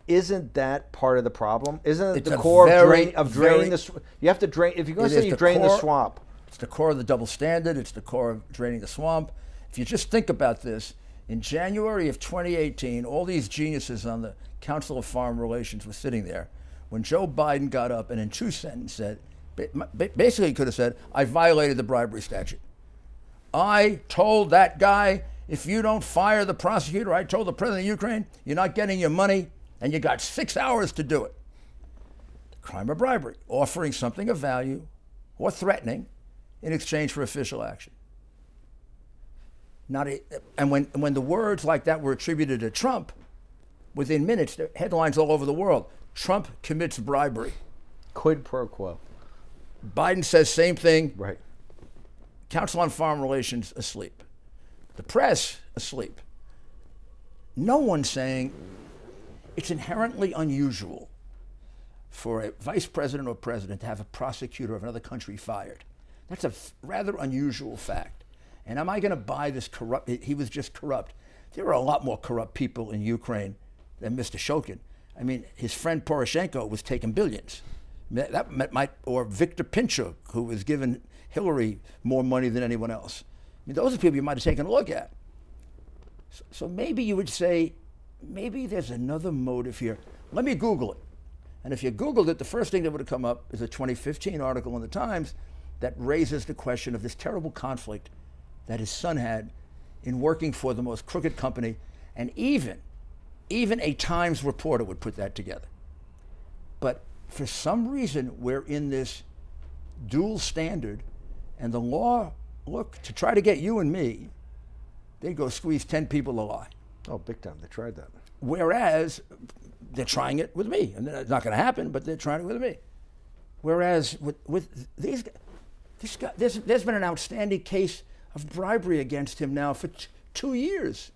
Isn't that part of the problem? Isn't it the core of draining the? You have to drain. If you're going to say you drain the swamp, it's the core of the double standard. It's the core of draining the swamp. If you just think about this, in January of 2018, all these geniuses on the Council of Foreign Relations were sitting there when Joe Biden got up and in 2 sentences said, basically he could have said, I violated the bribery statute. I told that guy, if you don't fire the prosecutor, I told the president of Ukraine, you're not getting your money, and you got 6 hours to do it. The crime of bribery, offering something of value or threatening in exchange for official action. And when the words like that were attributed to Trump, within minutes, there are headlines all over the world. Trump commits bribery. Quid pro quo. Biden says same thing. Right. Council on Foreign Relations asleep. The press asleep. No one saying it's inherently unusual for a vice president or president to have a prosecutor of another country fired. That's a rather unusual fact. And am I going to buy this corrupt? He was just corrupt. There are a lot more corrupt people in Ukraine than Mr. Shokin. I mean, his friend Poroshenko was taking billions. Or Victor Pinchuk, who was giving Hillary more money than anyone else. I mean, those are people you might have taken a look at. So maybe you would say, maybe there's another motive here. Let me Google it. And if you Googled it, the first thing that would have come up is a 2015 article in the Times that raises the question of this terrible conflict that his son had in working for the most crooked company, and even a Times reporter would put that together. But for some reason, we're in this dual standard, and the law, look, to try to get you and me, they'd go squeeze 10 people alive. Oh, big time, they tried that. Whereas, they're trying it with me, and it's not going to happen, but they're trying it with me. Whereas with these guys, this guy, there's been an outstanding case of bribery against him now for 2 years.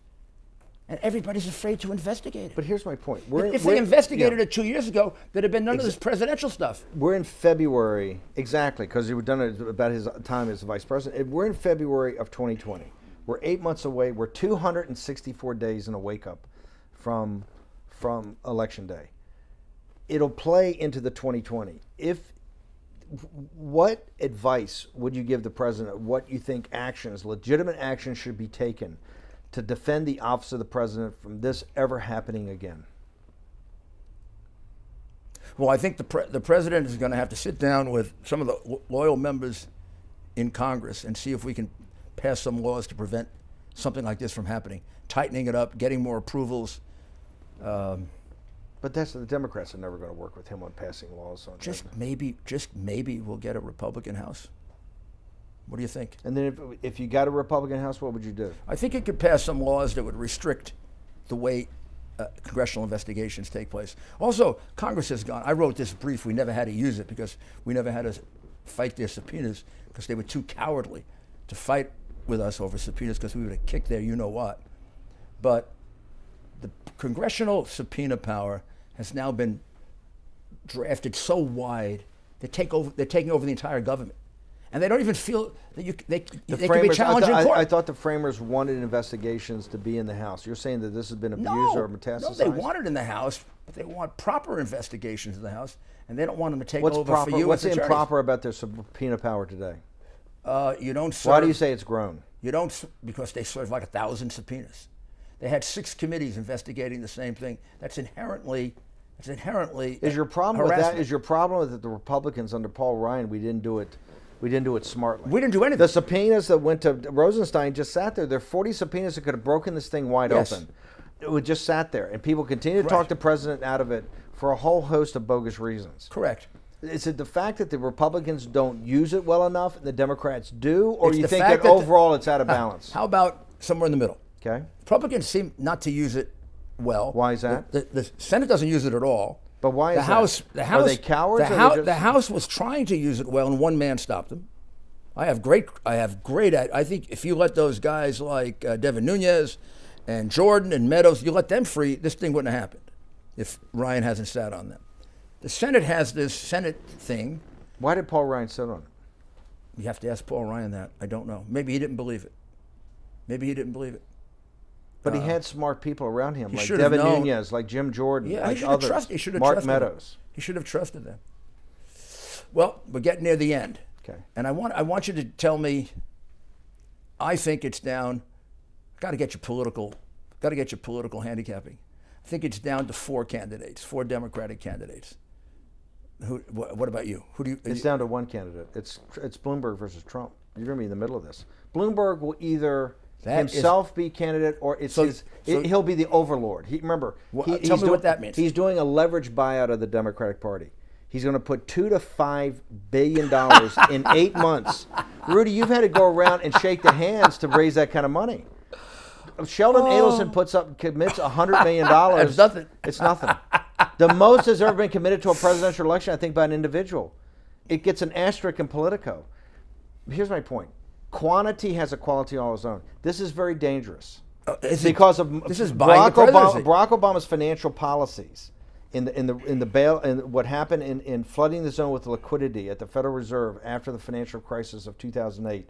And everybody's afraid to investigate it. But here's my point. If they investigated it 2 years ago, there'd have been none of this presidential stuff. We're in February, exactly, because you were done it about his time as vice president. We're in February of 2020. We're 8 months away. We're 264 days in a wake-up from Election Day. It'll play into the 2020. What advice would you give the president? What you think legitimate actions should be taken to defend the office of the president from this ever happening again? Well, I think the president is going to have to sit down with some of the loyal members in Congress and see if we can pass some laws to prevent something like this from happening, tightening it up, getting more approvals. But the Democrats are never going to work with him on passing laws on just maybe we'll get a Republican House. What do you think? And then if you got a Republican House, what would you do? I think it could pass some laws that would restrict the way congressional investigations take place. Also, Congress has gone, I wrote this brief, we never had to use it because we never had to fight their subpoenas because they were too cowardly to fight with us over subpoenas because we would have kicked their you-know-what. But the congressional subpoena power has now been drafted so wide, they're taking over the entire government. And they don't even feel that they can be challenged in court. I thought the framers wanted investigations to be in the House. You're saying that this has been abused or metastasized? No, they want it in the House, but they want proper investigations in the House, and they don't want them to take over for you. What's improper about their subpoena power today? You don't serve. Why do you say it's grown? You don't, because they serve like 1,000 subpoenas. They had 6 committees investigating the same thing. That's inherently Is your problem with that? Is your problem that the Republicans under Paul Ryan, we didn't do it We didn't do it smartly. We didn't do anything. The subpoenas that went to Rosenstein just sat there. There are 40 subpoenas that could have broken this thing wide open. It just sat there, and people continue to talk the president out of it for a whole host of bogus reasons. Correct. Is it the fact that the Republicans don't use it well enough and the Democrats do, or do you think that overall it's out of balance? How about somewhere in the middle? Okay. Republicans seem not to use it well. Why is that? The Senate doesn't use it at all. But why is the House? The House, are they cowards? The House was trying to use it well, and one man stopped them. I think if you let those guys like Devin Nunes and Jordan and Meadows, you let them free, this thing wouldn't have happened if Ryan hasn't sat on them. The Senate has this Senate thing. Why did Paul Ryan sit on it? You have to ask Paul Ryan that. I don't know. Maybe he didn't believe it. But he had smart people around him, like Devin Nunes, like Jim Jordan, like others. Mark Meadows. He should have trusted them. Well, we're getting near the end. Okay. And I want you to tell me, I think it's down, got to get your political handicapping. I think it's down to 4 Democratic candidates. What about you? It's down to one candidate. It's Bloomberg versus Trump. You're going to be in the middle of this. Bloomberg will either himself be candidate, or he'll be the overlord. Tell me what that means. He's doing a leverage buyout of the Democratic Party. He's going to put $2 to $5 billion in 8 months. Rudy, you've had to go around and shake the hands to raise that kind of money. Sheldon Adelson commits $100 million. It's nothing. It's nothing. The most has ever been committed to a presidential election, I think, by an individual. It gets an asterisk in Politico. Here's my point. Quantity has a quality all its own. This is very dangerous because of Barack Obama's financial policies in the bail and what happened in flooding the zone with liquidity at the Federal Reserve after the financial crisis of 2008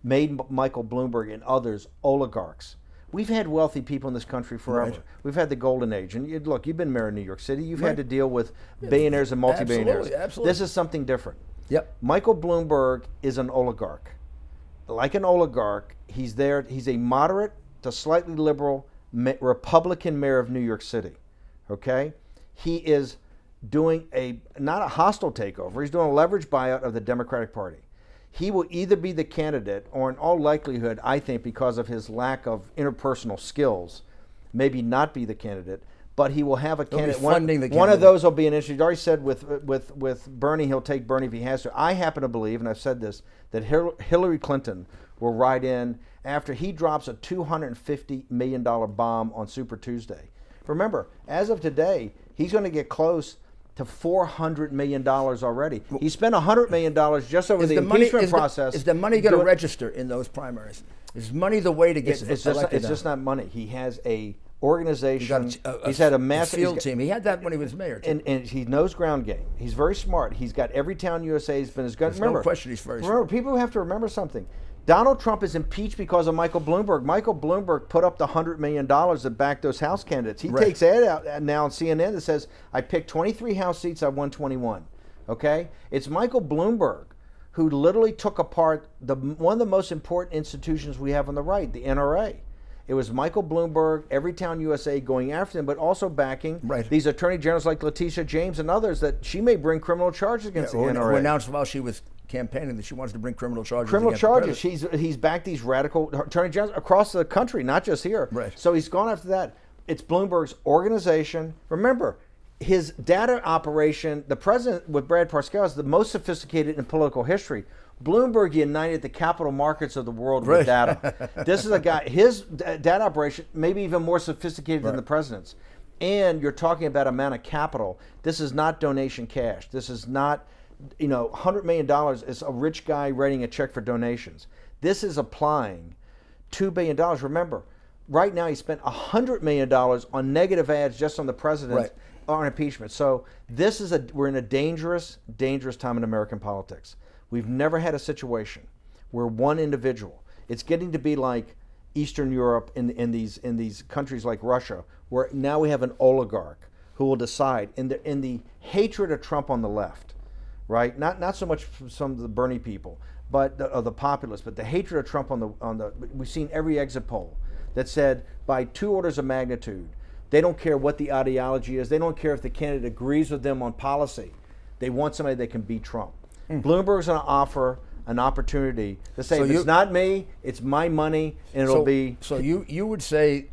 made Michael Bloomberg and others oligarchs. We've had wealthy people in this country forever. Right. We've had the golden age. And look, you've been mayor of New York City. You've had to deal with billionaires and multi-billionaires. Absolutely. This is something different. Yep. Michael Bloomberg is an oligarch. Like an oligarch, he's there. He's a moderate to slightly liberal Republican mayor of New York City. Okay? He is doing not a hostile takeover. He's doing a leverage buyout of the Democratic Party. He will either be the candidate, or in all likelihood, I think, because of his lack of interpersonal skills, maybe not be the candidate, but he will have a candidate. One of those will be an issue. He's already said with Bernie, he'll take Bernie if he has to. I happen to believe, and I've said this, that Hillary Clinton will ride in after he drops a $250 million bomb on Super Tuesday. Remember, as of today, he's going to get close to $400 million already. He spent $100 million just over the impeachment process. Is the money going to register in those primaries? Is money the way to get elected? It's just not money. He has a organization. He's had a massive field team. He had that when he was mayor, too. And he knows ground game. He's very smart. He's got every town USA. He's been his gun. There's no question he's very smart. Remember, people have to remember something. Donald Trump is impeached because of Michael Bloomberg. Michael Bloomberg put up the $100 million that backed those House candidates. He takes ad out now on CNN that says, I picked 23 House seats, I won 21. Okay? It's Michael Bloomberg who literally took apart one of the most important institutions we have on the right, the NRA. It was Michael Bloomberg, Everytown USA going after them, but also backing these attorney generals like Letitia James and others that she may bring criminal charges against the NRA. Who announced while she was campaigning that she wants to bring criminal charges. He's backed these radical attorney generals across the country, not just here. Right. So he's gone after that. It's Bloomberg's organization. Remember, his data operation, the president with Brad Parscale is the most sophisticated in political history. Bloomberg united the capital markets of the world with data. This is a guy, his data operation may be even more sophisticated than the president's. And you're talking about amount of capital. This is not donation cash. This is not, $100 million is a rich guy writing a check for donations. This is applying $2 billion. Remember, right now he spent $100 million on negative ads just on the president on impeachment. So we're in a dangerous, dangerous time in American politics. We've never had a situation where one individual, it's getting to be like Eastern Europe in these countries like Russia, where now we have an oligarch who will decide in the hatred of Trump on the left. Right, not so much from some of the Bernie people, but of the populists, but the hatred of Trump on the. We've seen every exit poll that said by 2 orders of magnitude, they don't care what the ideology is, they don't care if the candidate agrees with them on policy, they want somebody that can beat Trump. Bloomberg's going to offer an opportunity to say, if it's not me, it's my money, and it'll be. So you would say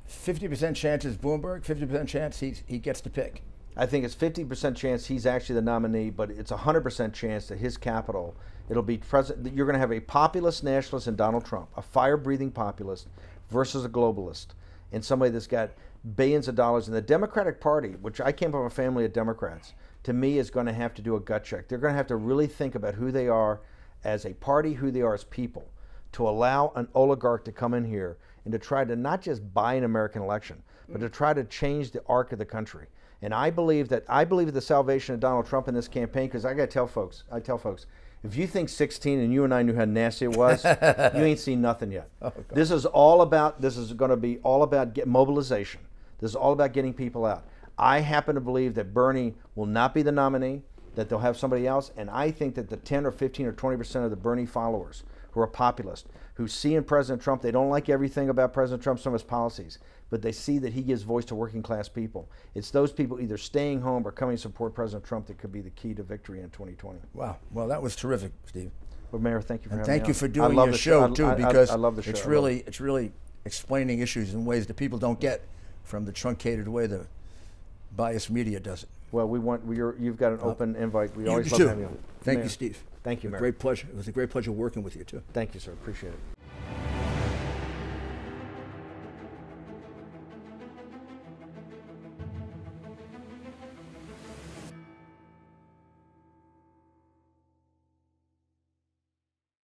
50% chance is Bloomberg, 50% chance he gets to pick. I think it's 50% chance he's actually the nominee, but it's 100% chance that his capital, it'll be president. You're going to have a populist nationalist in Donald Trump, a fire-breathing populist versus a globalist, and somebody that's got billions of dollars. And the Democratic Party, which I came from a family of Democrats, to me is going to have to do a gut check. They're going to have to really think about who they are as a party, who they are as people, to allow an oligarch to come in here and to try to not just buy an American election, but to try to change the arc of the country. And I believe the salvation of Donald Trump in this campaign, because I tell folks, if you think 16 and you and I knew how nasty it was, you ain't seen nothing yet. Oh, this is going to be all about mobilization. This is all about getting people out. I happen to believe that Bernie will not be the nominee, that they'll have somebody else, and I think that the 10 or 15 or 20% of the Bernie followers who are populist, who see in President Trump, they don't like everything about President Trump, some of his policies, but they see that he gives voice to working class people. It's those people either staying home or coming to support President Trump that could be the key to victory in 2020. Wow. Well, that was terrific, Steve. Well, Mayor, thank you for having me. Thank you for doing your show, too, because I love the show. It's really explaining issues in ways that people don't get from the truncated way the biased media does it. Well, you've got an open invite. We always love having you on. Thank you, Steve. Thank you, Mayor. Great pleasure. It was a great pleasure working with you, too. Thank you, sir. Appreciate it.